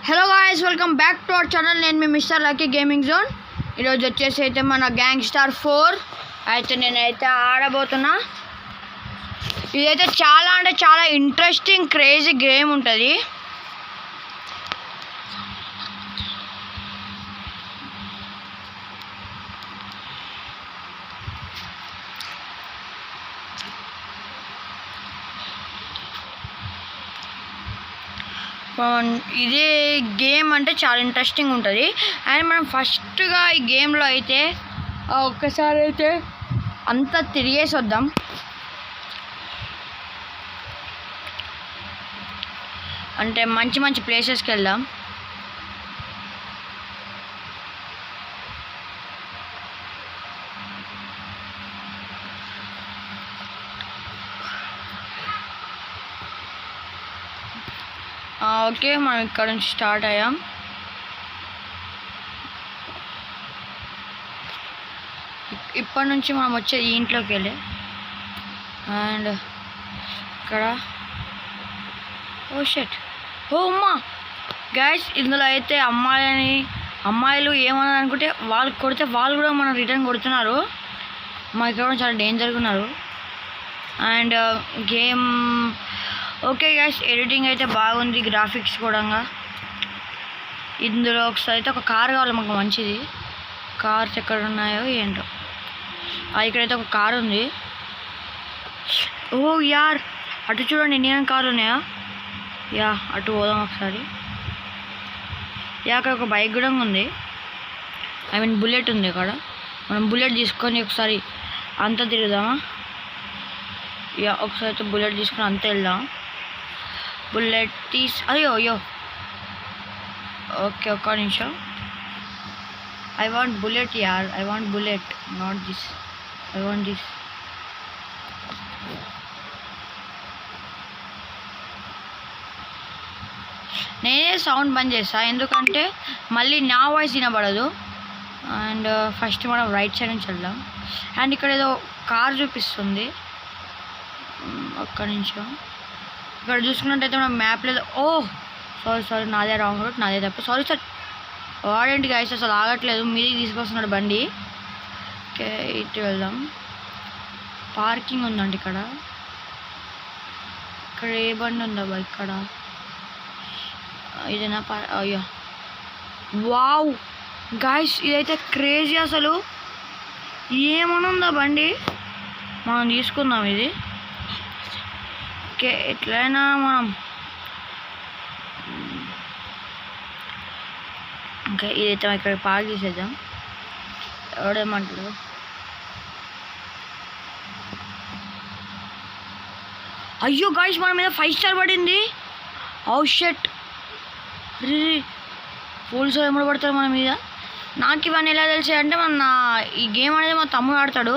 Hello guys, welcome back to our channel. నేను మీ mister lucky gaming zone. ఈరోజు వచ్చేసి అయితే మన గ్యాంగ్స్టర్ 4 అయితే నేనైతే ఆడబోతున్నా. ఇదైతే చాలా అంటే చాలా ఇంట్రెస్టింగ్ క్రేజీ గేమ్ ఉంటుంది. ఇదే గేమ్ అంటే చాలా ఇంట్రెస్టింగ్ ఉంటుంది. అండ్ మనం ఫస్ట్గా ఈ గేమ్లో అయితే ఒక్కసారి అయితే అంతా తిరిగేసి వద్దాం. అంటే మంచి మంచి ప్లేసెస్కి వెళ్దాం. ఓకే, మనం ఇక్కడ నుంచి స్టార్ట్ అయ్యాం. ఇప్పటి నుంచి మనం వచ్చే ఈ ఇంట్లోకి వెళ్ళి అండ్ ఇక్కడ అమ్మా గైస్, ఇందులో అయితే అమ్మాయిలు ఏమన్నా అనుకుంటే వాళ్ళు కొడితే వాళ్ళు కూడా మనం రిటర్న్ కొడుతున్నారు. మా ఇక్కడ చాలా డేంజర్గా ఉన్నారు. And game okay guys, editing అయితే బాగుంది, గ్రాఫిక్స్ కూడా. ఇందులో ఒకసారి అయితే ఒక కార్ కావాలి మాకు, మంచిది. కార్స్ ఎక్కడ ఉన్నాయో ఏంటో. ఇక్కడైతే ఒక కార్ ఉంది. ఓ యార్, అటు చూడండి, ఎన్ని కార్లు ఉన్నాయా. యా, అటు పోదాం ఒకసారి. యా, అక్కడ ఒక బైక్ కూడా ఉంది. బుల్లెట్ ఉంది అక్కడ. మనం బుల్లెట్ తీసుకొని ఒకసారి అంతా తిరుగుదామా. యా, ఒకసారి అయితే బుల్లెట్ తీసుకొని అంతా వెళ్దాం. బుల్లెట్ అయ్యో ఓకే, ఒక్క నిమిషం. ఐ వాంట్ బుల్లెట్ యార్, I want bullet, not this. I want this. నేనే సౌండ్ బంద్ చేస్తా, ఎందుకంటే మళ్ళీ నా వాయిస్ వినబడదు. అండ్ ఫస్ట్ మనం రైట్ సైడ్ నుంచి వెళ్దాం. అండ్ ఇక్కడ ఏదో కార్ చూపిస్తుంది, ఒక్క నిమిషం. ఇక్కడ చూసుకున్నట్టయితే మనం మ్యాప్ లేదు. ఓ సారీ, నాదే రాంగ్ రూట్, నాదే తప్పు. Sorry sir. వాడేంటి గైస్ అసలు ఆగట్లేదు, మీదికి తీసుకొస్తున్నాడు బండి. ఓకే, ఇటు వెళ్దాం. పార్కింగ్ ఉందండి ఇక్కడ. ఏ బండి ఉందా ఇక్కడ? ఇదేనా? అయ్యో వావ్ గైస్, ఇదైతే క్రేజీ అసలు. ఏమని ఉందా బండి, మనం తీసుకుందాం ఇది. ఓకే, ఎట్లయినా మనం ఓకే ఇదైతే ఇక్కడ పార్క్ చేసేద్దాం. ఎవడేమంటాడు? అయ్యో గాయ్స్, మన మీద 5 స్టార్ పడింది. ఓ షట్, పోలీసులు ఎప్పుడు పడతారు మన మీద? నాకు ఇవన్నీ ఎలా తెలిసాయంటే ఈ గేమ్ అనేది మా తమ్ముడు ఆడతాడు.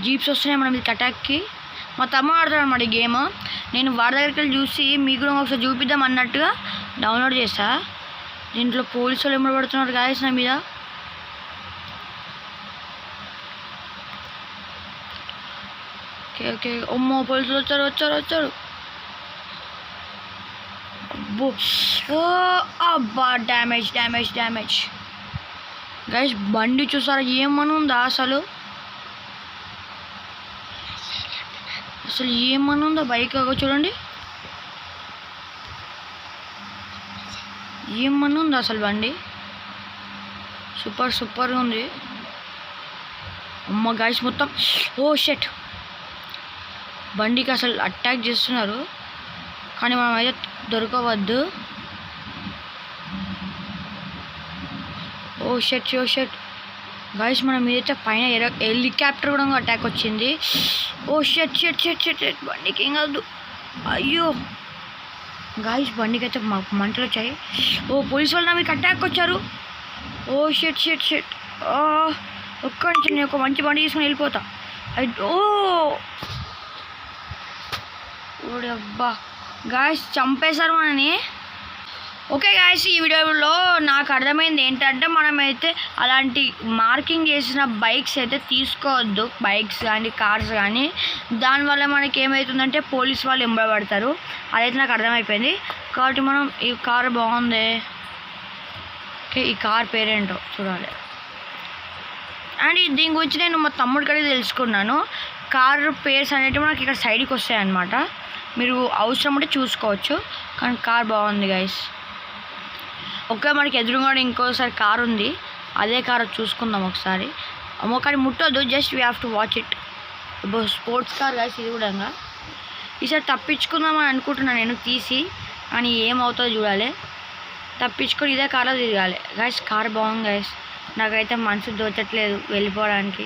జీప్స్ వస్తున్నాయి మన మీద అటాక్కి. మా తమ్ముడు ఆడతాడు అన్నమాట ఈ గేమ్. నేను వాడి దగ్గరికి వెళ్ళి చూసి మీకు కూడా ఒకసారి చూపిద్దాం అన్నట్టుగా డౌన్లోడ్ చేస్తా. దీంట్లో పోలీసులు ఎప్పుడు పడుతున్నారు గాయస్ నా మీద. ఓకే ఓకే, అమ్మో పోలీసులు వచ్చారు. అబ్బా, డ్యామేజ్ గైస్. బండి చూసారా ఏమని ఉందా అసలు ఏమని ఉందో బైక్. చూడండి ఏమని ఉందో అసలు బండి. సూపర్గా ఉంది. అమ్మ గైస్, మొత్తం ఓ షట్, బండికి అసలు అటాక్ చేస్తున్నారు. కానీ మనం అయితే దొరకవద్దు. ఓ షట్ గైస్, మనం మీదైతే పైన హెలికాప్టర్ కూడా అటాక్ వచ్చింది. ఓ షట్, బండికి ఏం కాదు. అయ్యో గాయస్, బండికి అయితే మంటలు వచ్చాయి. ఓ పోలీసు వాళ్ళు మీకు అటాక్ వచ్చారు. ఓ షట్. ఒక్క నుంచి నేను ఒక మంచి బండి తీసుకుని వెళ్ళిపోతా. ఓడబ్బా గాయస్, చంపేశారు మనని. ఓకే గాయస్, ఈ వీడియోలో నాకు అర్థమైంది ఏంటంటే మనమైతే అలాంటి మార్కింగ్ చేసిన బైక్స్ అయితే తీసుకోవద్దు, బైక్స్ కానీ కార్స్ కానీ. దానివల్ల మనకి ఏమవుతుందంటే పోలీస్ వాళ్ళు ఎంబడబడతారు. అదైతే నాకు అర్థమైపోయింది. కాబట్టి మనం ఈ కార్ బాగుంది. ఓకే, ఈ కార్ పేరేంటో చూడాలి. అండ్ దీని గురించి నేను మా తమ్ముడి కడిగి తెలుసుకున్నాను. కార్ పేర్స్ అనేటివి మనకి ఇక్కడ సైడ్కి వస్తాయన్నమాట. మీరు అవసరం ఉంటే చూసుకోవచ్చు. కానీ కార్ బాగుంది గైస్. ఓకే, మనకి ఎదురుగా ఇంకోసారి కార్ ఉంది. అదే కార్ చూసుకుందాం ఒకసారి. కానీ ముట్టొద్దు, just we have to watch it. Sports car guys ఇది కూడా. ఈసారి తప్పించుకుందామని అనుకుంటున్నాను నేను తీసి, కానీ ఏమవుతుందో చూడాలి. తప్పించుకొని ఇదే కార్లో తిరగాలి గైస్. కార్ బాగుంది గైస్. నాకైతే మనసు దోచట్లేదు వెళ్ళిపోవడానికి.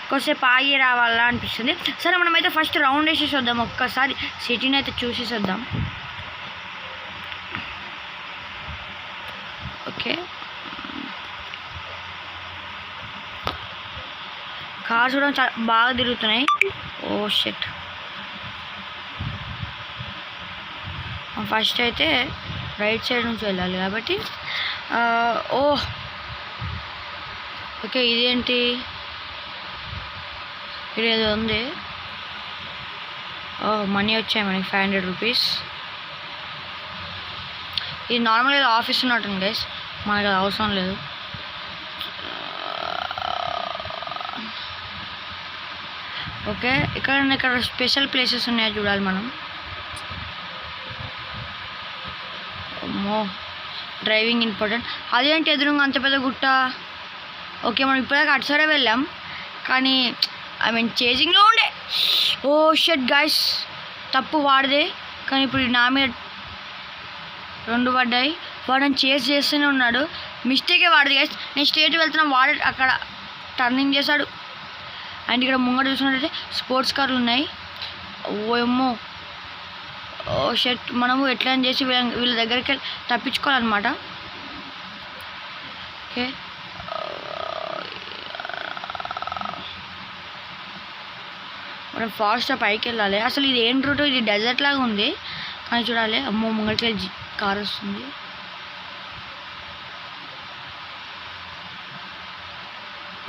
కొద్దిసేపు ఆగి రావాలా అనిపిస్తుంది. సరే, మనమైతే ఫస్ట్ రౌండ్ వేసేసి వద్దాం. ఒక్కసారి సిటీని అయితే చూసేసి వద్దాం. ఓకే, కార్స్ కూడా చాలా బాగా తిరుగుతున్నాయి. Oh shit. ఫస్ట్ అయితే రైట్ సైడ్ నుంచి వెళ్ళాలి కాబట్టి. ఓకే, ఇదేంటి ఇక్కడ ఏదో ఉంది. మనీ వచ్చాయి మనకి 500 రూపీస్. ఇది నార్మల్గా ఆఫీస్ ఉన్నట్టుంది గైస్, మనకి అది అవసరం లేదు. ఓకే, ఇక్కడ స్పెషల్ ప్లేసెస్ ఉన్నాయో చూడాలి మనం. అమ్మో, డ్రైవింగ్ ఇంపార్టెంట్. అదేంటి ఎదురుగా అంత పెద్ద గుట్ట? ఓకే, మనం ఇప్పటిదాకా అటు సైడే వెళ్ళాం, కానీ చేజింగ్లో ఉండే. ఓ షట్ గైస్, తప్పు వాడిదే. కానీ ఇప్పుడు నా మీద 2 పడ్డాయి. వాడు నన్ను చేస్తూనే ఉన్నాడు. మిస్టేకే వాడిది గైస్. నేను స్ట్రేట్ వెళ్తున్నా, వాడు అక్కడ టర్నింగ్ చేశాడు. అండ్ ఇక్కడ ముంగట చూసినట్టయితే స్పోర్ట్స్ కార్లు ఉన్నాయి. ఓ షట్, మనము ఎట్లా చేసి వీళ్ళ దగ్గరికి తప్పించుకోవాలన్నమాట. ఓకే, మనం ఫాస్ట్గా పైకి వెళ్ళాలి. అసలు ఇది ఏం రూట్? ఇది డెజర్ట్ లాగా ఉంది, కానీ చూడాలి. అమ్మో, ముంగటికి కార్ వస్తుంది.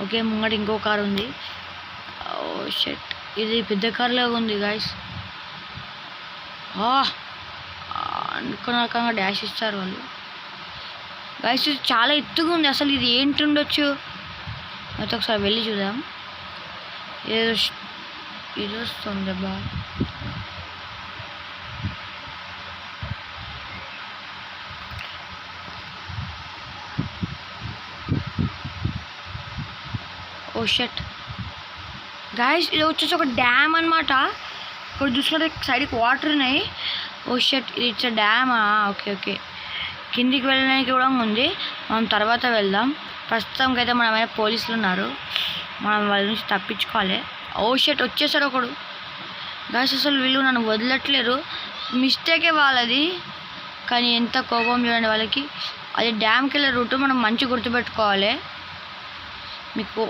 ఓకే, ముంగట ఇంకో కార్ ఉంది. ఓ షట్, ఇది పెద్ద కార్ లాగా ఉంది గాయస్. అనుకున్నాకంగా డాష్ ఇస్తారు వాళ్ళు గాయస్. ఇది చాలా ఎత్తుగా ఉంది. అసలు ఇది ఏంటి ఉండొచ్చు? అయితే ఒకసారి వెళ్ళి చూద్దాం. ఇది వస్తుంది బా. ఓ షట్ గాయస్, ఇది వచ్చేసి ఒక డ్యామ్ అనమాట. ఇక్కడ చూసుకుంటే సైడ్కి వాటర్ ఉన్నాయి. ఓ షట్, ఇట్స్ అ డ్యామా? ఓకే ఓకే, కిందికి వెళ్ళడానికి కూడా ఉంది. మనం తర్వాత వెళ్దాం. ప్రస్తుతానికి అయితే మన మీద పోలీసులు ఉన్నారు, మనం వాళ్ళ నుంచి తప్పించుకోవాలి. ఓ షట్, వచ్చేసారు ఒకడు గాయస్. అసలు వీళ్ళు నన్ను వదలట్లేరు. మిస్టేకే వాళ్ళది, కానీ ఎంత కోపం చూడండి వాళ్ళకి. అది డ్యామ్కి వెళ్ళే రూట్ మనం మంచిగా గుర్తుపెట్టుకోవాలి. మీకు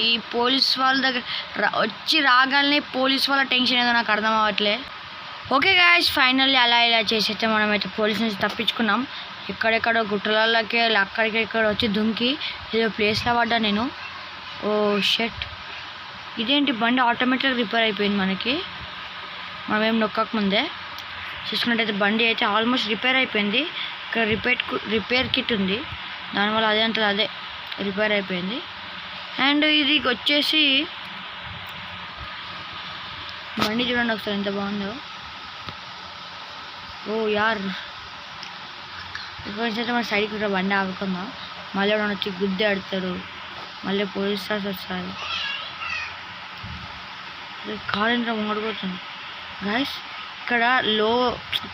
ఈ పోలీస్ వాళ్ళ దగ్గర వచ్చి రాగానే పోలీస్ వాళ్ళ టెన్షన్ ఏదో నాకు అర్థం అవ్వట్లే. ఓకే గాయస్, ఫైనల్లీ అలా ఇలా చేసైతే మనమైతే పోలీస్ నుంచి తప్పించుకున్నాం. ఎక్కడెక్కడో గుట్టలకి అక్కడికి ఇక్కడ వచ్చి దుంకి ఏదో ప్లేస్లో పడ్డా నేను. ఓ షట్, ఇదేంటి బండి ఆటోమేటిక్గా రిపేర్ అయిపోయింది మనకి, మనమేం నొక్కకముందే. చూసుకున్నట్టయితే బండి అయితే ఆల్మోస్ట్ రిపేర్ అయిపోయింది. ఇక్కడ రిపేర్ కిట్ ఉంది, దానివల్ల అదే అంత అదే రిపేర్ అయిపోయింది. అండ్ ఇది వచ్చేసి బండి చూడండి ఒకసారి ఎంత బాగుందో. ఓ యార్, ఇప్పుడు అయితే మన సైడ్కి ఇక్కడ బండి ఆగుకుందాం. మళ్ళీ ఎవరైనా వచ్చి గుద్ది ఆడతారు, మళ్ళీ పోలీస్ స్టార్స్ వస్తారు. కార్ ఎంత ముంగడిపోతుంది గాయస్. ఇక్కడ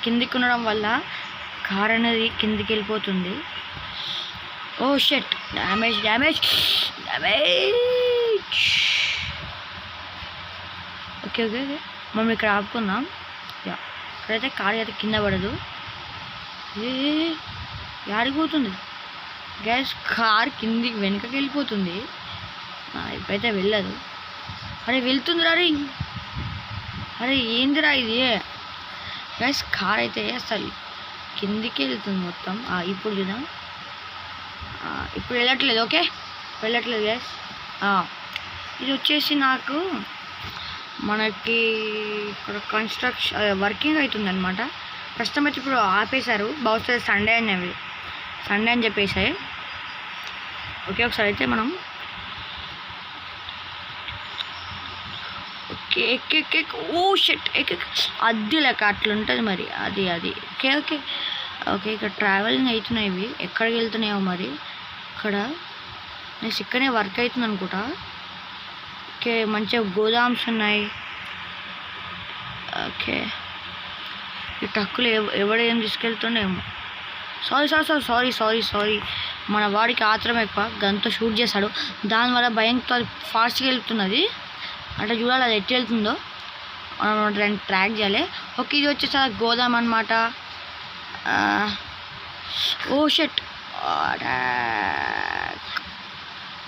కిందికి ఉండడం వల్ల కార్ అనేది కిందికి వెళ్ళిపోతుంది. Oh shit, damage damage damage. Okay okay okay, మనం ఇక్కడ ఆపుకుందాం. ఇక్కడైతే కార్ అయితే కింద పడదు. ఆడిపోతుంది గ్యాస్, కార్ కిందికి వెనుకకి వెళ్ళిపోతుంది. ఇప్పుడైతే వెళ్ళదు. అరే వెళ్తుందిరా, అరే ఏందిరా ఇది గ్యాస్. కార్ అయితే అసలు కిందికి వెళ్తుంది మొత్తం. ఇప్పుడు చూద్దాం, ఇప్పుడు వెళ్ళట్లేదు. ఓకే, వెళ్ళట్లేదు గ్యాస్. ఇది వచ్చేసి నాకు మనకి ఇక్కడ కన్స్ట్రక్షన్ వర్కింగ్ అవుతుంది అనమాట. ప్రస్తుతం అయితే ఇప్పుడు ఆపేశారు, బహుశా సండే అని చెప్పేసాయి. ఓకే, ఒకసారి అయితే మనం ఓకే ఓ షెట్ అది లెక్క అట్లుంటుంది మరి. అది ఓకే ఓకే ఓకే ఇక్కడ ట్రావెలింగ్ అవుతున్నాయి. ఇవి ఎక్కడికి వెళ్తున్నాయో మరి. ఇక్కడ నెక్స్ట్ ఇక్కడనే వర్క్ అవుతుంది అనుకుంటా. ఓకే, మంచిగా గోదామ్స్ ఉన్నాయి. ఓకే, ఈ ట్రక్కులు ఎవడేం తీసుకెళ్తుండేమో. సారీ మన వాడికి ఆత్రం ఎక్కువ, గన్తో షూట్ చేశాడు, దానివల్ల భయంతో ఫాస్ట్గా వెళ్తున్నది. అంటే చూడాలి అది ఎట్టి వెళ్తుందో, మనం దాన్ని ట్రాక్ చేయాలి. ఓకే, ఇది వచ్చేసి గోదాం అనమాట. ఓ షెట్,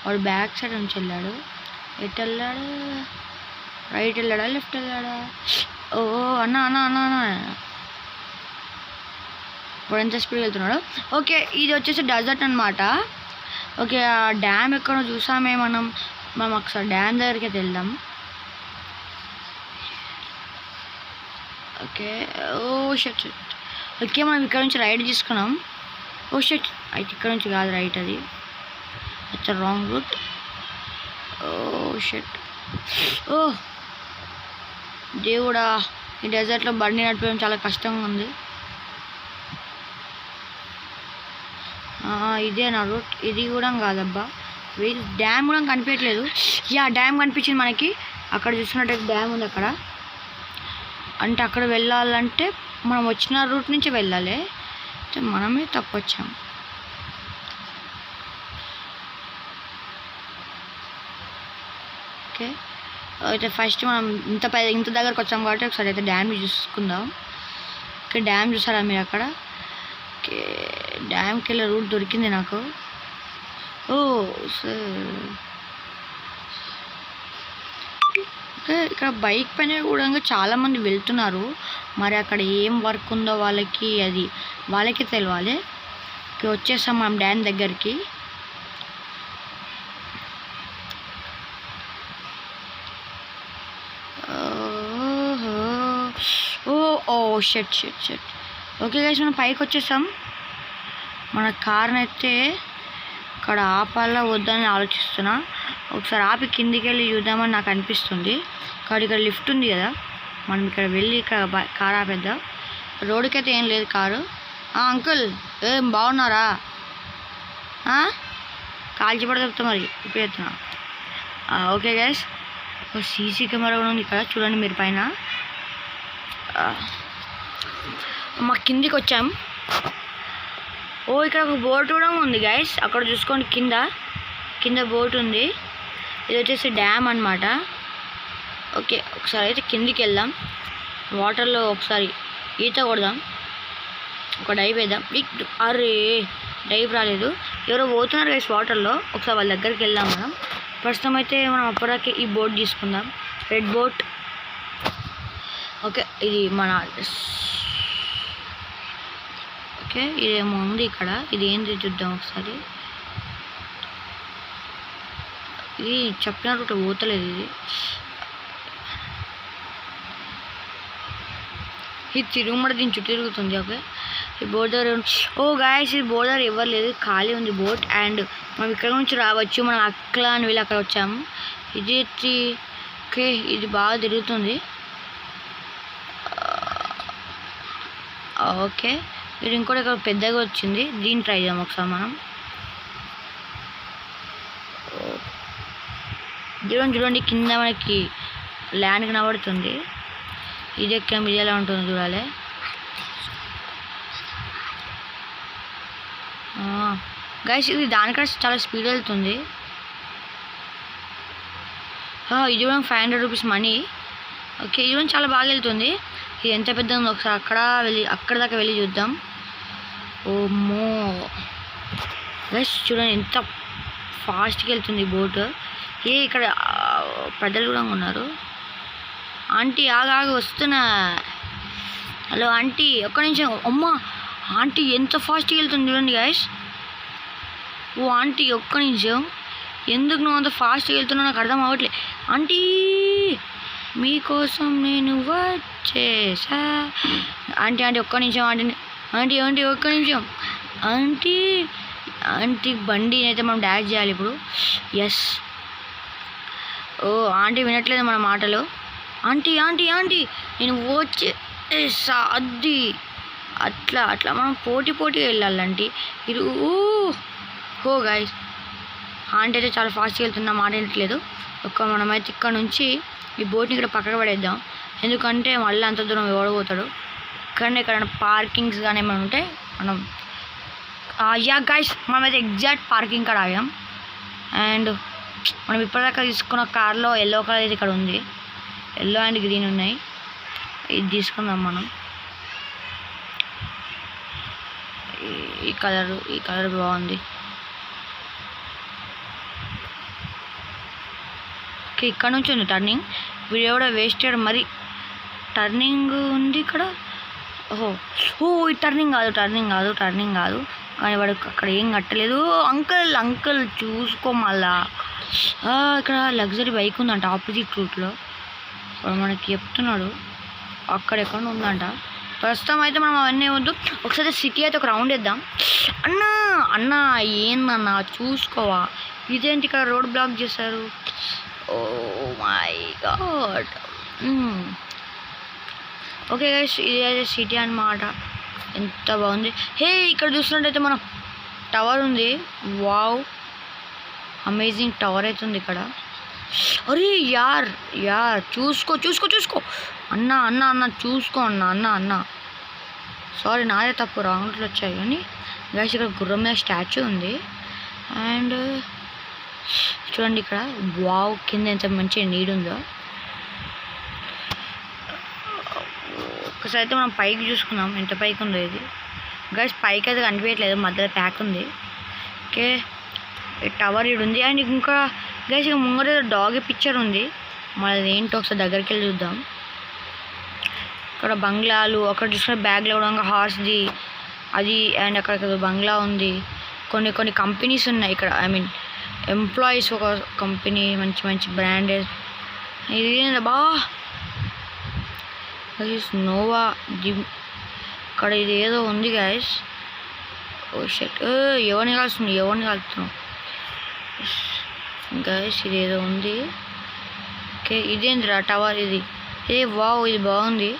వాడు బ్యాక్ సైడ్ నుంచి వెళ్ళాడు. ఎటు వెళ్ళాడు? రైట్ వెళ్ళాడా, లెఫ్ట్ వెళ్ళాడా? ఓ అన్న వాడు ఎంత స్పీడ్ వెళ్తున్నాడు. ఓకే, ఇది వచ్చేసి డెజర్ట్ అనమాట. ఓకే, ఆ డ్యామ్ ఎక్కడో చూసామే మనం ఒకసారి డ్యామ్ దగ్గరికి అయితే వెళ్దాం. ఓకే, ఓ షెట్. ఓకే, మనం ఇక్కడ నుంచి రైట్ తీసుకున్నాం. ఓ షెట్, అయితే ఇక్కడ నుంచి కాదు రైట్, అది ఇట్స్ రాంగ్ రూట్. ఓ షెట్, ఓ దేవుడా, ఈ డెజర్ట్లో బండి నడపడం చాలా కష్టంగా ఉంది. ఇదే నా రూట్, ఇది కూడా కాదబ్బా. డ్యామ్ కూడా కనిపించట్లేదు. డ్యామ్ కనిపించింది మనకి. అక్కడ చూస్తున్నట్టయితే డ్యామ్ ఉంది అక్కడ. అంటే అక్కడ వెళ్ళాలంటే మనం వచ్చిన రూట్ నుంచి వెళ్ళాలి. మనమే తప్పు వచ్చాం. ఓకే, అయితే ఫస్ట్ మనం ఇంత దగ్గరకు వచ్చాం కాబట్టి ఒకసారి అయితే డ్యామ్ చూసుకుందాం. ఓకే, డ్యామ్ చూసారా మీరు అక్కడ? ఓకే, డ్యామ్కి వెళ్ళే రూట్ దొరికింది నాకు. ఓ ఓకే, ఇక్కడ బైక్ పైన కూడా చాలామంది వెళ్తున్నారు. మరి అక్కడ ఏం వర్క్ ఉందో వాళ్ళకి తెలియాలి. ఓకే, వచ్చేసాం మనం డ్యామ్ దగ్గరికి. ఓ షెట్. ఓకే గైస్, మనం పైకి వచ్చేసాం. మన కార్ని అయితే ఇక్కడ ఆపాలా వద్దని ఆలోచిస్తున్నా. ఒకసారి ఆపి కిందికి వెళ్ళి చూద్దామని నాకు అనిపిస్తుంది. కాబట్టి ఇక్కడ లిఫ్ట్ ఉంది కదా, మనం ఇక్కడ వెళ్ళి ఇక్కడ కార్ ఆపేద్దాం. రోడ్డుకి అయితే ఏం లేదు కారు. అంకుల్ ఏం బాగున్నారా? కాల్చి పడ చెప్తా మరి ఇప్పుడు చెప్తున్నా. ఓకే గైస్, సీసీ కెమెరా కూడా ఉంది ఇక్కడ, చూడండి మీరు పైన. మా కిందికి వచ్చాం. ఇక్కడ ఒక బోట్ కూడా ఉంది గైస్, అక్కడ చూసుకోండి. కింద బోట్ ఉంది. ఇది వచ్చేసి డ్యామ్ అనమాట. ఓకే, ఒకసారి అయితే కిందికి వెళ్దాం. వాటర్లో ఒకసారి ఈత కొడదాం. ఒక డైవ్ వేద్దాం. అరే డైవ్ రాలేదు, ఎవరో పోతున్నారు గైస్ వాటర్లో. ఒకసారి వాళ్ళ దగ్గరికి వెళ్దాం మనం. ప్రస్తుతం అయితే మనం అప్పటికే ఈ బోట్ తీసుకుందాం, రెడ్ బోట్. ఓకే, ఇది మన ఓకే, ఇదేమో ఉంది ఇక్కడ. ఇది ఏంటి చూద్దాం ఒకసారి. ఇది చెప్పిన రూట్ పోతలేదు. ఇది తిరుగుమడ దీని చుట్టూ తిరుగుతుంది. ఓకే, ఈ బోట్ దగ్గర గాయస్, ఈ బోట్ దగ్గర ఎవరు లేదు, ఖాళీ ఉంది బోట్. అండ్ మనం ఇక్కడ నుంచి రావచ్చు. మనం అక్కడ అని వెళ్ళి అక్కడ వచ్చాము. ఇది ఓకే, ఇది బాగా తిరుగుతుంది. ఓకే, ఇది ఇంకోటి ఇక్కడ పెద్దగా వచ్చింది, దీన్ని ట్రై చేద్దాం ఒకసారి మనం. చూడండి కింద మనకి ల్యాండ్ కనబడుతుంది. ఇది ఎక్కాం, ఇది ఎలా ఉంటుందో చూడాలి. గైస్, ఇది దానికంటే చాలా స్పీడ్ వెళ్తుంది. ఇది కూడా 500 రూపీస్ మనీ. ఓకే, ఇది కూడా చాలా బాగా వెళ్తుంది. ఇది ఎంత పెద్ద ఉందో ఒకసారి అక్కడ దాకా వెళ్ళి చూద్దాం. ఓమ్మో గైస్, చూడండి ఎంత ఫాస్ట్గా వెళ్తుంది బోట్. ఇక్కడ పెద్దలు కూడా ఉన్నారు. ఆంటీ ఆగాగి వస్తున్నా. హలో ఆంటీ, ఒక్క నిమిషం. అమ్మ, ఆంటీ ఎంత ఫాస్ట్గా వెళ్తుంది చూడండి గైస్. ఆంటీ ఒక్క నిమిషం, ఎందుకు నువ్వు అంత ఫాస్ట్గా వెళ్తున్నావు నాకు అర్థం అవ్వట్లేదు. ఆంటీ మీకోసం నేను వచ్చేసా. ఆంటీ ఆంటీ ఒక్క నిమిషం ఆంటీని ఆంటీ ఆంటీ ఒక్క నిమిషం ఆంటీ ఆంటీ బండి అయితే మనం డాష్ చేయాలి ఇప్పుడు. ఎస్. ఓ ఆంటీ వినట్లేదు మన మాటలు. ఆంటీ ఆంటీ ఆంటీ నేను వచ్చేసా అది. అట్లా అట్లా మనం పోటీగా వెళ్ళాలంటే ఇది. ఓ గాయ్స్ ఆంటీ అయితే చాలా ఫాస్ట్గా వెళ్తున్నా, మాట వినట్లేదు. మనమైతే ఇక్కడ నుంచి ఈ బోట్ని ఇక్కడ పక్కకు పడేద్దాం, ఎందుకంటే మళ్ళీ అంత దూరం ఓడిపోతాడు. ఇక్కడ పార్కింగ్స్ కానీ ఏమైనా ఉంటే మనం యా గాయ్స్ మనమైతే ఎగ్జాక్ట్ పార్కింగ్ కాడ ఆగాం. అండ్ మనం ఇప్పటిదాకా తీసుకున్న కార్లో ఎల్లో కలర్ అయితే ఇక్కడ ఉంది, ఎల్లో అండ్ గ్రీన్ ఉన్నాయి. ఇది తీసుకుందాం మనం. ఈ కలర్ బాగుంది. ఓకే ఇక్కడ నుంచి ఉంది టర్నింగ్. వీడియో కూడా వేస్టెడ్ మరి. టర్నింగ్ ఉంది ఇక్కడ. ఈ టర్నింగ్ కాదు కానీ వాడు అక్కడ ఏం కట్టలేదు. అంకుల్ చూసుకో మళ్ళా. ఇక్కడ లగ్జరీ బైక్ ఉందంట ఆపోజిట్ రూట్లో, వాడు మనకి చెప్తున్నాడు అక్కడెక్కడ ఉందంట. ప్రస్తుతం అయితే మనం అవన్నీ వద్దు, ఒకసారి సిటీ అయితే ఒక రౌండ్ వేద్దాం. అన్నా ఏందన్నా చూసుకోవా, ఇదేంటి ఇక్కడ రోడ్ బ్లాక్ చేశారు. Oh my God. Okay guys ఇదే సిటీ అన్నమాట. ఎంత బాగుంది. హే ఇక్కడ చూసినట్టయితే మనం టవర్ ఉంది. వావ్ అమేజింగ్ టవర్ అయితే ఉంది ఇక్కడ. అరే యార్ చూసుకో అన్న చూసుకో అన్న సారీ నాదే తప్పు, రాంగ్లో వచ్చాయి. కానీ గైస్ ఇక్కడ గుర్రం మీద స్టాచ్యూ ఉంది. అండ్ చూడండి ఇక్కడ వావ్ కింద ఎంత మంచి నీడ్ ఉందో. ఒకసారి అయితే మనం పైకి చూసుకుందాం ఎంత పైకి ఉందో ఇది. గైస్ పైకి అయితే కనిపించట్లేదు, మధ్యలో ప్యాక్ ఉంది. ఓకే టవర్ ఇడు ఉంది. అండ్ ఇంకా గైస్ ఇక ముంగట డాగ్ పిక్చర్ ఉంది, మళ్ళీ ఏంటో ఒకసారి దగ్గరికి వెళ్ళి చూద్దాం. ఇక్కడ బంగ్లాలు, అక్కడ చూసుకున్న బ్యాగ్లో కూడా హార్స్ది అది. అండ్ అక్కడ బంగ్లా ఉంది. కొన్ని కంపెనీస్ ఉన్నాయి ఇక్కడ, ఐ మీన్ ఎంప్లాయీస్ ఒక కంపెనీ, మంచి బ్రాండెడ్. ఇది బా నోవా జిమ్. ఇక్కడ ఇది ఏదో ఉంది గాయస్. ఓ షట్ ఎవరిని కాలుతున్నావు గాయస్, ఇది ఏదో ఉంది. ఓకే ఇదేంటిరా టవర్ ఇది. వావ్ ఇది బాగుంది.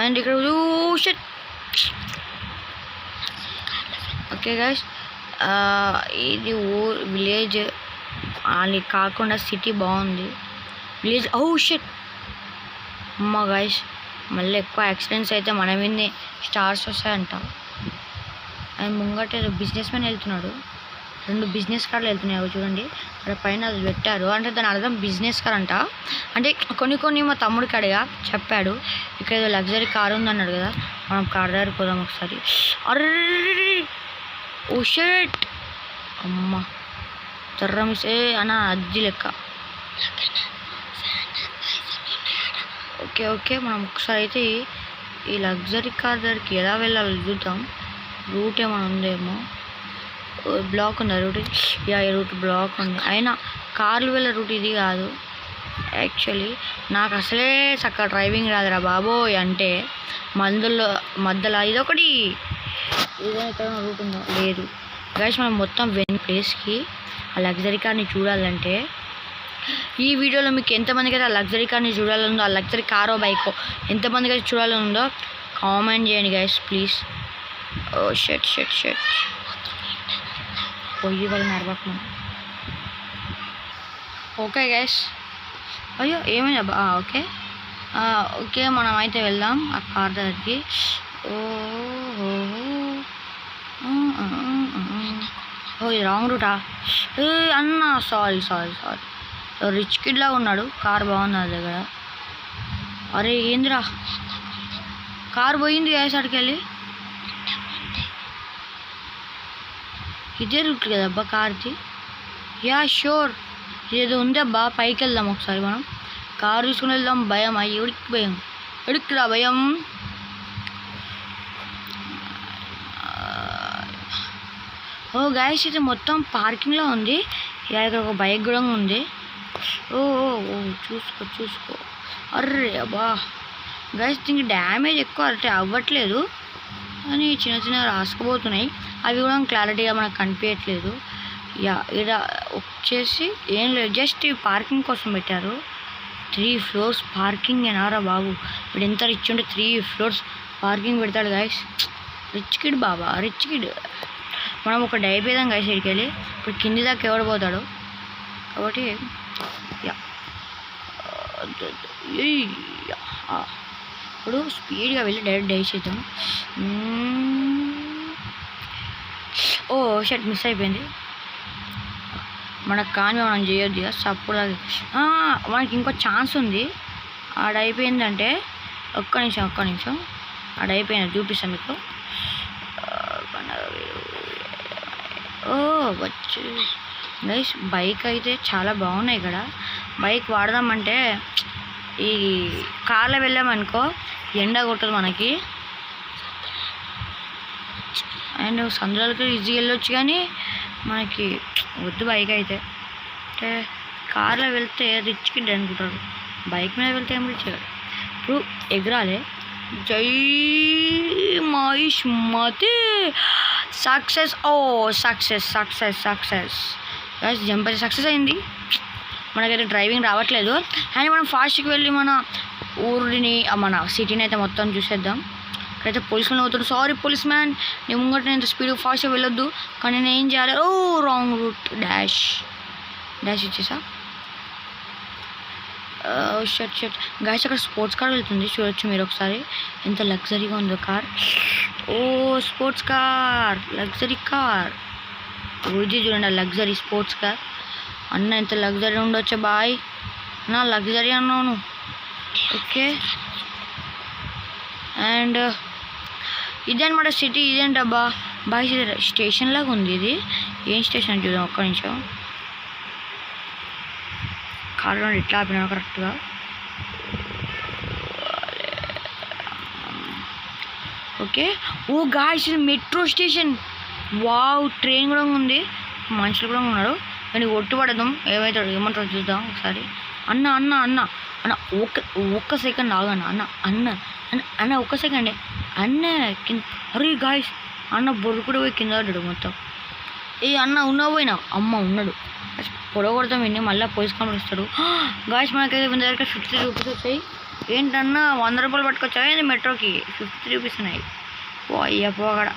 అండ్ ఇక్కడ షట్. ఓకే గాయస్ ఇది విలేజ్ అది కాకుండా సిటీ బాగుంది. విలేజ్ షట్ అమ్మ గాయస్ మళ్ళీ ఎక్కువ యాక్సిడెంట్స్ అయితే మన మీదనే స్టార్స్ వస్తాయంట. అండ్ ముంగట ఏదో బిజినెస్ మ్యాన్ వెళ్తున్నాడు, 2 బిజినెస్ కార్లు వెళ్తున్నాయి చూడండి. అక్కడ పైన అది పెట్టారు, అంటే దాని అర్థం బిజినెస్ కార్ అంట. అంటే కొన్ని మా తమ్ముడికి అడిగా చెప్పాడు, ఇక్కడ ఏదో లగ్జరీ కార్ ఉందన్నాడు కదా, మనం కార్ దగ్గరికి పోదాం ఒకసారి. అరే ఓ షట్ అమ్మ తర్రమిసే అన్న అజ్జి లెక్క. ఓకే మనం ఒకసారి అయితే ఈ లగ్జరీ కార్ దగ్గరికి ఎలా వెళ్ళాలో చూద్దాం. రూట్ ఏమైనా ఉందేమో. బ్లాక్ ఉందా రూట్? ఈ రూట్ బ్లాక్ ఉంది. అయినా కార్లు వెళ్ళే రూట్ ఇది కాదు యాక్చువల్లీ. నాకు అసలే చక్కగా డ్రైవింగ్ రాదురా బాబోయ్. అంటే మధ్యలో ఇదొకటి ఏదైనా ఇక్కడ రూట్ ఉందా? లేదు గైస్. మనం మొత్తం వెన్ ప్లేస్కి ఆ లగ్జరీ కార్ని చూడాలంటే ఈ వీడియోలో మీకు ఎంతమందికి అయితే ఆ లగ్జరీ కార్ని చూడాలనుందో, ఆ లగ్జరీ కారో బైకో ఎంతమందికి అయితే చూడాలనుందో కామెంట్ చేయండి గైస్ ప్లీజ్. ఓ షట్ పొయ్యి వాళ్ళు నడవకు. ఓకే గైస్ అయ్యో ఏమైనా ఓకే మనం అయితే వెళ్దాం ఆ కార్ దగ్గరికి. ఇది రాంగ్ రూటా? అన్న సారీ రిచ్ కిడ్ లాగా ఉన్నాడు. కార్ బాగుంది నా దగ్గర. అరే ఏందిరా కార్ పోయింది గ్యాస్ అక్కడికి వెళ్ళి. ఇదే రూట్ కదా అబ్బా కార్ది. యా షూర్ ఇదేదో ఉంది అబ్బా. పైకి వెళ్దాం ఒకసారి మనం, కారు తీసుకుని వెళ్దాం. భయం ఎడుక్కురా భయం. ఓ గాయస్ ఇది మొత్తం పార్కింగ్లో ఉంది. ఇక్కడ ఒక బైక్ కూడా ఉంది. ఓ ఓ ఓ, చూసుకో చూసుకో. అర్రే అబ్బా గైస్, దీనికి డ్యామేజ్ ఎక్కువ అంటే అవ్వట్లేదు అని చిన్న చిన్న రాసుకుపోతున్నాయి. అవి కూడా క్లారిటీగా మనకు కనిపించట్లేదు. యా ఇక్కడ వచ్చేసి ఏం లేదు, జస్ట్ పార్కింగ్ కోసం పెట్టారు. 3 floors పార్కింగ్ ఏనారా బాబు. ఇప్పుడు ఎంత రిచ్ ఉంటే 3 floors పార్కింగ్ పెడతాడు గైస్. రిచ్ కిడ్ బాబా, రిచ్ కిడ్. మనం ఒకటి అయిపోయాం గైస్ ఇక్కడికి వెళ్ళి. ఇప్పుడు కింది దాకా ఎవడు పోతాడు కాబట్టి యా ఇప్పుడు స్పీడ్గా వెళ్ళి డైరెక్ట్ డై చేద్దాం. ఓ షర్ట్ మిస్ అయిపోయింది. మనకు కానీ మనం చేయొద్దు ఇక సప్పుడు. మనకి ఇంకో ఛాన్స్ ఉంది. ఆడైపోయిందంటే ఒక్క నిమిషం ఆడైపోయింది చూపిస్తాను మీకు. ఓ వచ్చి గైస్, బైక్ అయితే చాలా బాగున్నాయి ఇక్కడ. బైక్ వాడదామంటే ఈ కార్లో వెళ్ళామనుకో ఎండ కొట్టదు మనకి, అండ్ సందులకి ఈజీగా వెళ్ళొచ్చు. కానీ మనకి వద్దు బైక్ అయితే. అంటే కార్లో వెళ్తే రిచ్ కిడ్ అనుకుంటారు, బైక్ మీద వెళ్తే ఏం రిచ్. ఇప్పుడు ఎగరాలి. జై మహిష్మతి. సక్సెస్. ఓ success success success guys, jump అయితే సక్సెస్ అయింది. మనకైతే డ్రైవింగ్ రావట్లేదు, కానీ మనం ఫాస్ట్కి వెళ్ళి మన ఊరిని మన సిటీని అయితే మొత్తం చూసేద్దాం. ఇక్కడైతే పోలీసులు అవుతాడు. సారీ పోలీస్ మ్యాన్, నేను ముంగట ఇంత స్పీడ్ ఫాస్ట్గా వెళ్ళొద్దు, కానీ నేను ఏం చేయాలి. ఓ రాంగ్ రూట్. డాష్ ఇచ్చేసా. షర్ట్ గాయస్, అక్కడ స్పోర్ట్స్ కార్ వెళ్తుంది చూడొచ్చు మీరు ఒకసారి. ఎంత లగ్జరీగా ఉందో కార్. ఓ స్పోర్ట్స్ కార్, లగ్జరీ కార్. రోజు చూడండి లగ్జరీ స్పోర్ట్స్ కార్. అన్న ఎంత లగ్జరీ ఉండొచ్చా బాయ్. నా లగ్జరీ అన్నాను. ఓకే, అండ్ ఇదన్నమాట సిటీ. ఇదేంటబ్బా బాయ్, స్టేషన్ లాగా ఉంది. ఇది ఏం స్టేషన్ చూద్దాం ఒక్క నిమిషం. కారు ఇట్లా ఆపినా కరెక్ట్గా. ఓకే, ఓ గాయ్స్ ఇది మెట్రో స్టేషన్. వావ్, ట్రైన్ కూడా ఉంది, మనుషులు కూడా ఉన్నారు. కానీ ఒట్టుపడదాం, ఏమంటారు చూద్దాం ఒకసారి. అన్న అన్న అన్న అన్న ఒక్క సెకండ్ ఆగన్న. అన్న అన్న అన్న అన్న ఒక్క సెకండ్ అన్న కింద. అరే గాయస్, అన్న బొరుకుడు పోయి కింద పడ్డాడు మొత్తం. ఏ అన్న ఉన్నావు పోయినా. అమ్మ ఉన్నాడు. పొడగొడతాం విని మళ్ళీ పోలీస్ కంప్లైంట్ ఇస్తాడు. గాయస్, మనకైతే మన దగ్గర 50 రూపీస్ వచ్చాయి. ఏంటన్నా 100 రూపాయలు పట్టుకొచ్చాయి ఇది మెట్రోకి. 50 రూపీస్ ఉన్నాయి. ఓ అయ్యా పోగడ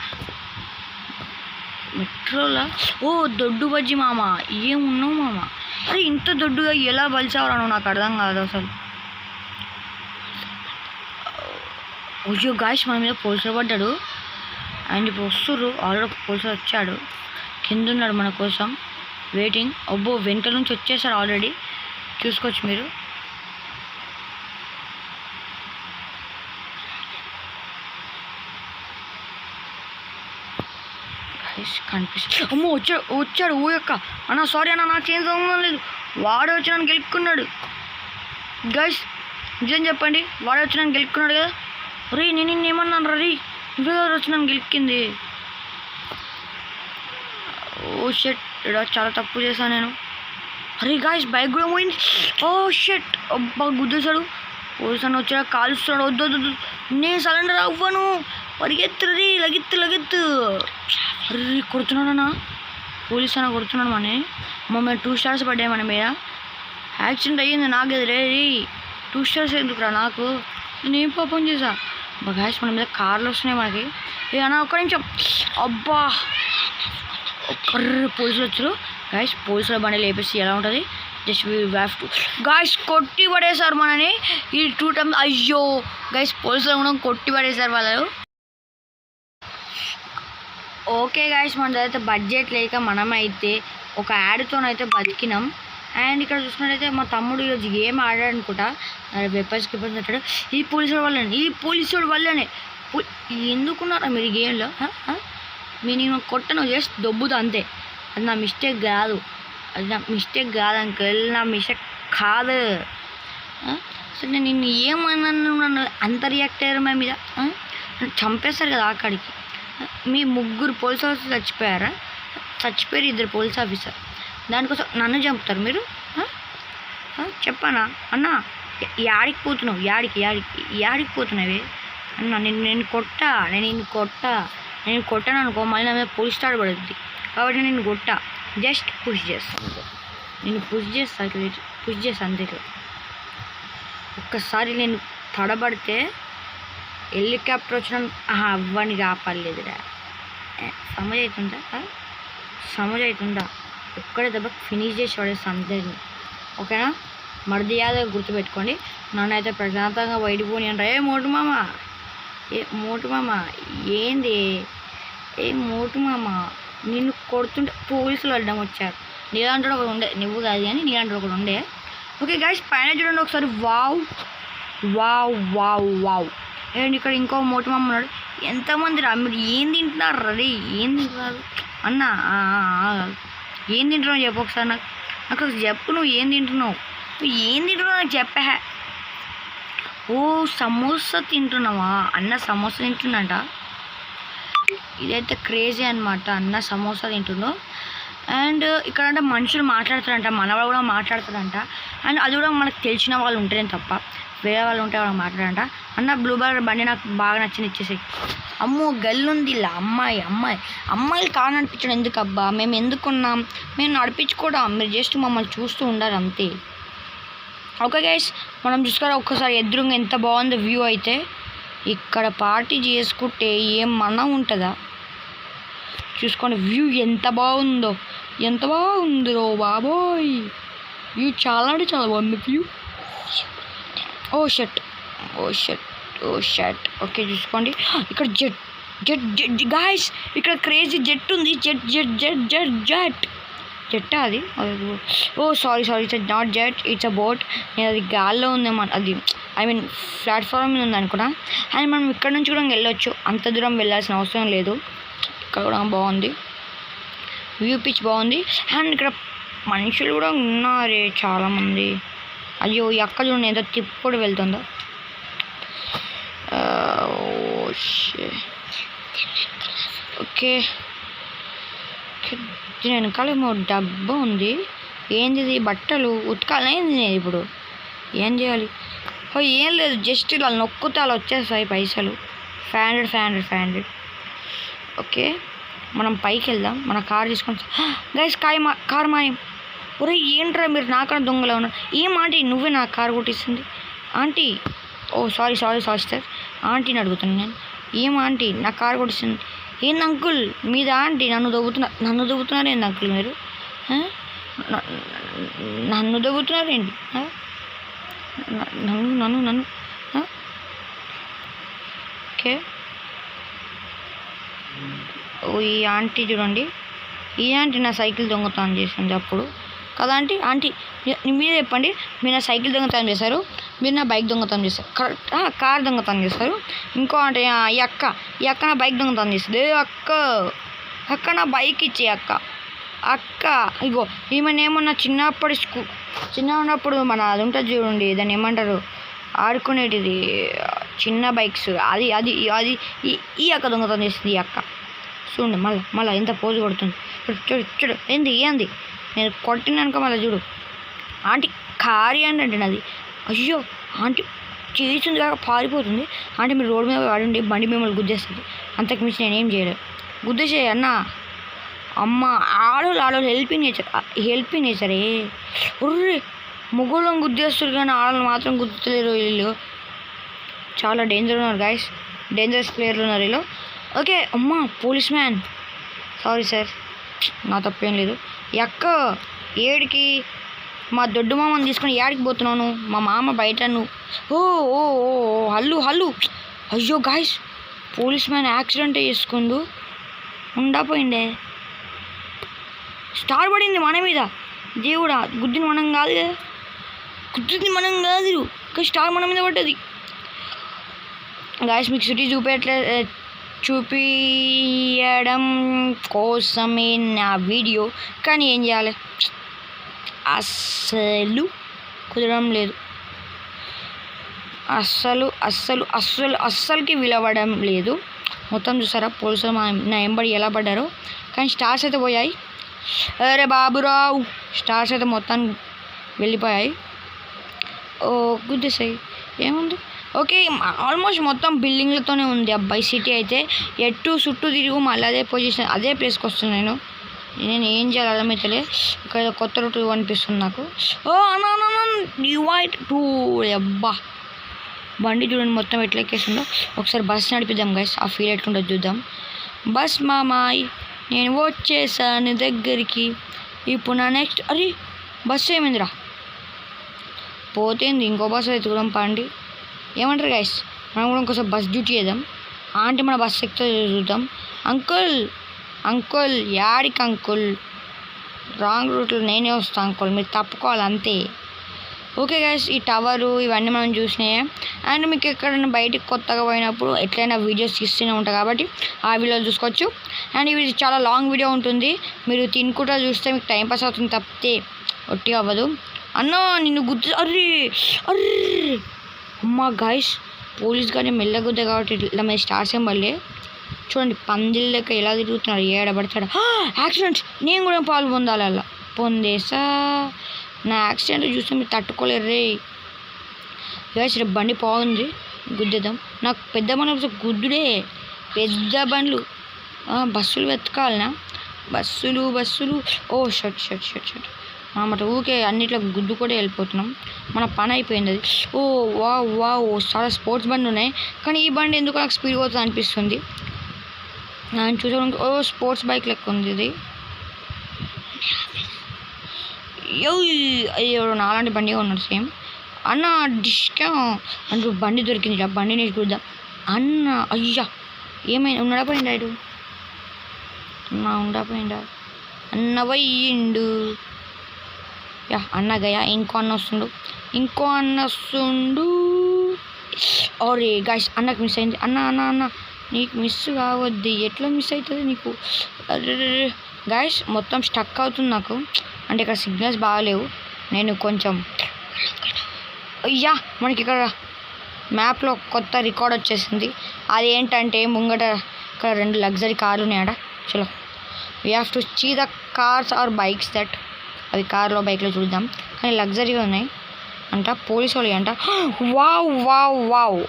మెట్రోలో. ఓ దొడ్డు బజ్జి మామ, ఏమున్నావు మామ. అరే ఇంత దొడ్డుగా ఎలా బలిచావరా నాకు అర్థం కాదు అసలు. అయ్యో గాయస్, మన మీద పోలీసులు పడ్డాడు. అండ్ ఇప్పుడు వస్తుర్రు. ఆల్రెడీ పోలీసులు వచ్చాడు, కింద ఉన్నాడు మన కోసం వెయిటింగ్. అబ్బో వెనక నుంచి వచ్చేసారు ఆల్రెడీ, చూసుకోవచ్చు మీరు. కనిపిస్తుంది. అమ్మో వచ్చాడు ఓ యొక్క. అన్న సారీ అన్న, నాకు ఏం సంబంధం లేదు. వాడు వచ్చి నన్ను గెలుక్కున్నాడు. గైస్ నిజం చెప్పండి, వాడు వచ్చి నన్ను గెలుక్కున్నాడు కదా. రీ నేను నిన్నేమన్నాను రీ, నువ్వే వచ్చి నన్ను గెలుక్కింది. ఓ షెట్, ఇక్కడ చాలా తప్పు చేశాను నేను. అరే గాయస్, బైక్ కూడా పోయింది. ఓ షెట్, అబ్బా గుద్దేశాడు. పోలీసు అన్న వచ్చా కాలుస్తున్నాడు. వద్దు నేను సరెండర్ అవ్వను. పరిగెత్తు రీ, లగెత్తు. అరే కొడుతున్నాడన్నా, పోలీస్ అన్న కొడుతున్నాడు. మన 2 stars పడ్డాయి మన మీద. యాక్సిడెంట్ అయ్యింది నాకు ఎదురే. 2 stars ఎందుకురా నాకు, నేను పాపం చేసా. గాయస్ మన మీద కార్లు వస్తున్నాయి మనకి. ఏ అన్న ఒక్క నిమిషం. అబ్బా పోలీసులు వచ్చారు. గాయస్ పోలీసుల బండి లేపేసి ఎలా ఉంటుంది. Just we have to. Guys కొట్టి పడేశారు మనని ఈ 2 times. అయ్యో గైస్, పోలీసులు కూడా కొట్టి పడేశారు వాళ్ళు. ఓకే గాయస్, మన దగ్గర బడ్జెట్ లేక మనమైతే ఒక యాడ్తోనైతే బతికినాం. అండ్ ఇక్కడ చూసినట్టయితే మా తమ్ముడు ఈరోజు గేమ్ ఆడాడు అనుకుంటా, వెపన్స్ పెట్టాడు. ఈ పోలీసుడు వల్లనే ఎందుకున్నారా మీరు గేమ్లో. నేను కొట్టను, జస్ట్ దొబ్బుతా అంతే. అది నా మిస్టేక్ కాదు, అంకుల్, నా మిస్టేక్ కాదు. అసలు నేను నిన్ను ఏమన్నాను, నన్ను అంత రియాక్ట్ అయ్యారు మా మీద. చంపేస్తారు కదా అక్కడికి. మీ 3 పోలీస్ ఆఫీసర్ చచ్చిపోయారు, 2 పోలీస్ ఆఫీసర్. దానికోసం నన్ను చంపుతారు మీరు. చెప్పనా అన్నా? యాడికి పోతున్నావు? యాడికి పోతున్నావే అన్న? నేను కొట్టాను అనుకో, మళ్ళీ నా మీద పోలీస్ స్టార్ట్ పడుద్ది. కాబట్టి నేను కొట్టా, జస్ట్ పుష్ చేస్తాను. నేను పుష్ చేస్తాను అంతే. ఒక్కసారి నేను తడబడితే హెలికాప్టర్ వచ్చిన అవ్వని కాపాడలేదురా. సమజ్ అవుతుందా? ఒక్కడే దెబ్బ ఫినిష్ చేసి పడేస్తాను అందరినీ. ఓకేనా? మర్యాదగా గుర్తుపెట్టుకోండి. నన్నైతే ప్రశాంతంగా బయటికి పోనీ అంటారా? మోటు మామ ఏంది? మోటు మామ నిన్ను కొడుతుంటే పోలీసులు అడ్డం వచ్చారు. నీలాంటి ఒకడు ఉండే, నువ్వు కాదు కానీ నీలాంటి ఒకడు ఉండే. ఓకే గైస్, పైన చూడండి ఒకసారి. Wow wow wow wow. And ఇక్కడ ఇంకో మోటు మామ ఉన్నాడు. ఎంతమంది రా మీరు? ఏం తింటున్నారు రే? ఏం తింటున్నారు అన్న? ఏం తింటున్నావు చెప్పు ఒకసారి. నాకు చెప్పు, నువ్వు ఏం తింటున్నావు నాకు చెప్పా. ఓ సమోసా తింటున్నావా? అన్న సమోసా తింటున్నాడ. ఇదైతే క్రేజీ అనమాట. అన్న సమోసా తింటుందో. అండ్ ఇక్కడ అంటే మనుషులు మాట్లాడతారంట, మనవాళ్ళు కూడా మాట్లాడతారంట. అండ్ అది కూడా మనకు తెలిసిన వాళ్ళు ఉంటేనే తప్ప, వేరే వాళ్ళు ఉంటే వాళ్ళు మాట్లాడారంట. అన్న బ్లూ బర్గర్ బండి నాకు బాగా నచ్చింది, ఇచ్చేసి. అమ్మో గల్లుంది ఇలా. అమ్మాయిలు కారు నడిపించడం ఎందుకు అబ్బా? మేము ఎందుకున్నాం? మేము నడిపించుకోవడం, మీరు జస్ట్ మమ్మల్ని చూస్తూ ఉండాలి అంతే. ఓకే గైస్, మనం చూసుకోవాలి ఒక్కసారి ఎదురుగా ఎంత బాగుందో వ్యూ. అయితే ఇక్కడ పార్టీ చేసుకుంటే ఏమన్నా ఉంటుందా? చూసుకోండి వ్యూ ఎంత బాగుందో బాబోయ్. వ్యూ చాలా అంటే చాలా బాగుంది వ్యూ. ఓ షట్. ఓకే చూసుకోండి ఇక్కడ జెట్ గాయస్. ఇక్కడ క్రేజీ జెట్ ఉంది. జెట్టా అది? ఓ sorry it's not jet, it's a boat. నేను అది గాల్లో ఉందేమో, అది ఐ మీన్ ప్లాట్ఫామ్ మీద ఉంది అనుకున్నా. అండ్ మనం ఇక్కడ నుంచి కూడా వెళ్ళొచ్చు, అంత దూరం వెళ్ళాల్సిన అవసరం లేదు. ఇక్కడ కూడా బాగుంది వ్యూ, పిచ్ బాగుంది. అండ్ ఇక్కడ మనుషులు కూడా ఉన్నారే చాలామంది. అయ్యో ఈ అక్క చూడండి ఎంత తిప్పుడు వెళ్తుందో. ఓకే దీని వెనకాల ఏమో డబ్బా ఉంది. ఏంది ఇది? బట్టలు ఉతకాలనేది నేను ఇప్పుడు ఏం చేయాలి? ఏం లేదు, జస్ట్ ఇలా నొక్కితే అలా వచ్చేస్తాయి పైసలు. 500. ఓకే మనం పైకి వెళ్దాం, మన కార్ తీసుకొని. గైస్ కార్ మాయం. ఒరే ఏంట్రా మీరు నాకన్నా దొంగలో ఉన్నారు? ఏం ఆంటీ నువ్వే నా కారు కొట్టిస్తుంది? ఆంటీ ఓ సారీ సార్, ఆంటీని అడుగుతున్నాను నేను. ఏం ఆంటీ నా కారు కొట్టిస్తుంది? ఏంది అంకుల్ మీద ఆంటీ? నన్ను దొబ్బుతున్నారు ఏంది అంకుల్ మీరు? నన్ను దొబ్బుతున్నారేంటి? నన్ను ఓకే. ఓ ఈ ఆంటీ చూడండి, ఈ ఆంటీ నా సైకిల్ దొంగతనం చేసింది అప్పుడు కదా. ఆంటీ మీరు చెప్పండి, మీరు నా సైకిల్ దొంగతనం చేశారు, మీరు నా బైక్ దొంగతనం చేస్తారు, కరెక్ట్? కార్ దొంగతనం చేస్తారు. ఇంకో అంటే ఈ అక్క నా బైక్ దొంగతనం చేస్తుంది. అక్క నా బైక్ ఇచ్చే అక్క ఇగో ఈమెనేమో నా చిన్న ఉన్నప్పుడు మన అది ఉంటుంది చూడండి, దాన్ని ఏమంటారు ఆడుకునేటిది చిన్న బైక్స్, అది ఈ అక్క దొంగతనం చేస్తుంది. ఈ అక్క చూడండి మళ్ళీ ఎంత పోజు కొడుతుంది. చూడు ఏంది నేను కొట్టినాక మళ్ళీ చూడు. ఆంటీ కారి అంటే అది. అయ్యో ఆంటీ చేసింది కాక పారిపోతుంది. ఆంటీ మీరు రోడ్డు మీద వాడండి, బండి మిమ్మల్ని గుద్దేస్తుంది. అంతకు మించి నేనేం చేయలేదు. గుద్దేసేయి అన్న. అమ్మ ఆడోళ్ళు హెల్పింగ్ నేచరే. ఒర్రే మొగోళ్ళని గుద్దేస్తారు కానీ ఆడోళ్ళు మాత్రం గుర్తులేరు వీళ్ళు. చాలా డేంజర్ ఉన్నారు గైస్, డేంజరస్ ప్లేయర్లు ఉన్నారు వీళ్ళు. ఓకే అమ్మ పోలీస్ మ్యాన్, సారీ సార్, నా తప్పేం లేదు. ఎక్క ఏడికి? మా దొడ్డు మామని తీసుకొని ఏడికి పోతున్నాను? మా మామ బయట. ఓ హల్లు. అయ్యో గాయస్, పోలీస్ మ్యాన్ యాక్సిడెంట్ చేసుకుందు ఉండపోయిండే. స్టార్ పడింది మన మీద. దేవుడా గుద్దింది మనం కాదు కానీ స్టార్ మన మీద పడ్డది. గాయస్ మీకు సిటీ చూపించడం కోసమే నా వీడియో, కానీ ఏం చేయాలి అస్సలు కుదరడం లేదు. అస్సలుకి విలవడం లేదు. మొత్తం చూసారా పోలీసులు నా ఎంబడి ఎలా పడ్డారో. కానీ స్టార్స్ అయితే పోయాయి. అరే బాబురావు, స్టార్స్ అయితే మొత్తం వెళ్ళిపోయాయి. ఓ గుద్దేసాయి ఏముంది. ఓకే ఆల్మోస్ట్ మొత్తం బిల్డింగ్లతోనే ఉంది అబ్బాయి సిటీ అయితే. ఎటు చుట్టూ తిరుగు మళ్ళీ అదే పొజిషన్ అదే ప్లేస్కి వస్తున్నాను. నేను ఏం చేయాలి అర్థమవుతలే. ఇక్కడ కొత్త రూట్ అనిపిస్తుంది నాకు. ఓ అన్నా డివైడ్ టూ అబ్బా బండి చూడండి మొత్తం ఎట్లా ఎక్కేసిందో. ఒకసారి బస్ నడిపిద్దాం గైస్, ఆ ఫీల్ ఎట్లుంటుంది చూద్దాం. బస్ మామాయ్ నేను వచ్చేసాను దగ్గరికి. ఇప్పుడు నా నెక్స్ట్ అరే బస్సు ఏమైందిరా పోతేంది, ఇంకో బస్సు ఎత్తుకుదాం పండి. ఏమంటారు గైస్ మనం కూడా ఇంకోసారి బస్ డ్యూటీ చేద్దాం. అంటే మన బస్సు ఎక్కుతా చూద్దాం. అంకుల్ అంకుల్ యాడికి అంకుల్, రాంగ్ రూట్లో నేనే వస్తాను అంకుల్, మీరు తప్పుకోవాలి అంతే. ఓకే గైస్ ఈ టవరు ఇవన్నీ మనం చూసినాయి. అండ్ మీకు ఎక్కడైనా బయటికి కొత్తగా పోయినప్పుడు ఎట్లయినా వీడియోస్ తీస్తూనే ఉంటాయి కాబట్టి ఆ వీడియోలు చూసుకోవచ్చు. అండ్ ఇది చాలా లాంగ్ వీడియో ఉంటుంది, మీరు తినుకుంటా చూస్తే మీకు టైంపాస్ అవుతుంది తప్పితే ఒట్టిగా అవ్వదు. అన్నా నిన్ను గుర్తు అర్రే అర్రే అమ్మ గైస్ పోలీస్ గానే మెల్లగుద్దా కాబట్టి ఇట్లా మీద స్టార్స్ ఏం పడలే. చూడండి పందిళ్ళ లెక్క ఎలా తిరుగుతున్నారు ఏడబడతాడు. యాక్సిడెంట్స్ నేను కూడా పాలు పొందాలి అలా పొందేసా. నా యాక్సిడెంట్ చూస్తే మీరు తట్టుకోలేరు రే గైస్. రేపు బండి బాగుంది గుద్దేద్దాం. నాకు పెద్ద బండ్లు గుద్దుడే పెద్ద బండ్లు. బస్సులు వెతకాలనా బస్సులు ఓ షట్ షట్ షట్ షట్ అన్నమాట. ఊకే అన్నిట్లో గుద్దు కూడా వెళ్ళిపోతున్నాం, మన పని అయిపోయింది అది. ఓ వావ్ చాలా స్పోర్ట్స్ బండి ఉన్నాయి కానీ ఈ బండి ఎందుకు నాకు స్పీడ్ పోతుంది అనిపిస్తుంది. నేను చూసాను ఓ స్పోర్ట్స్ బైక్ లెక్క ఉంది ఇది. ఎవరు నాలాంటి బండి ఉన్నాడు సేమ్. అన్న డిష్కా అంటూ బండి దొరికింది, ఆ బండి నేను చూద్దాం. అన్న అయ్యా ఏమైనా ఉన్నాడా పోయిండా ఇటు ఉండపోయిండా అన్న పోయిండు. యా అన్న గయా ఇంకో అన్న వస్తుండు. ఓరే గాయస్ అన్నకు మిస్ అయింది. అన్న నీకు మిస్ కావద్ది, ఎట్లా మిస్ అవుతుంది నీకు. అరే గాయస్ మొత్తం స్టక్ అవుతుంది నాకు, అంటే ఇక్కడ సిగ్నల్స్ బాగాలేవు. నేను కొంచెం అయ్యా మనకి ఇక్కడ మ్యాప్లో కొత్త రికార్డ్ వచ్చేసింది. అది ఏంటంటే ముంగట ఇక్కడ 2 లగ్జరీ కార్లు ఉన్నాయట. చలో we have to see the cars or bikes that. అవి కార్లో బైక్లో చూద్దాం కానీ లగ్జరీగా ఉన్నాయి అంట, పోలీసు వాళ్ళు అంట. Wow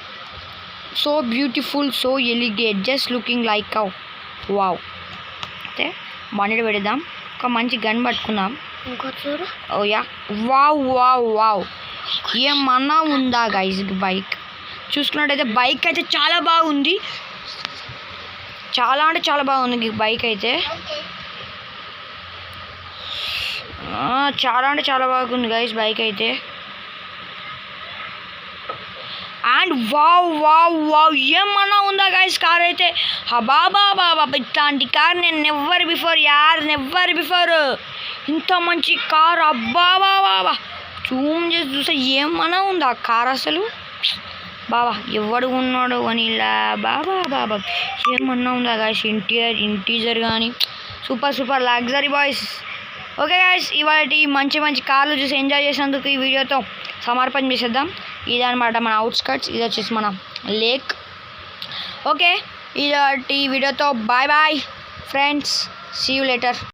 so beautiful so ఎలిగేట్ just looking like అవ్ వావ్. అయితే బండి పెడదాం, ఒక మంచి గన్ పట్టుకుందాం. ఇంకో చూడు ఓ యా వావ్ ఏమన్నా ఉందా గైస్. బైక్ చూసుకున్నట్టయితే బైక్ అయితే చాలా బాగుంది, చాలా అంటే చాలా బాగుంది బైక్ అయితే. చాలా అంటే చాలా బాగుంది గైస్ బైక్ అయితే. అండ్ వావ్ ఏమన్నా ఉందా గైస్ కార్ అయితే. బాబా ఇట్లాంటి కార్ నేను నెవర్ బిఫోర్ ఇంత మంచి కార్ అబ్బా జూమ్ చేసి చూస్తే ఏమన్నా ఉందా కార్ అసలు. బాబా ఎవడు ఉన్నాడు అని ఇలా బాబా ఏమన్నా ఉందా గైస్. ఇంటీరియర్ కానీ super luxury boys. Okay guys ఇవాళ మంచి కార్లు చూసి ఎంజాయ్ చేసినందుకు ఈ వీడియోతో సమర్పణ చేసేద్దాం. ఇదనమాట మన అవుట్స్కట్స్, ఇది వచ్చేసి మన లేక్. ఓకే ఇలాంటి వీడియోతో bye friends, see you later.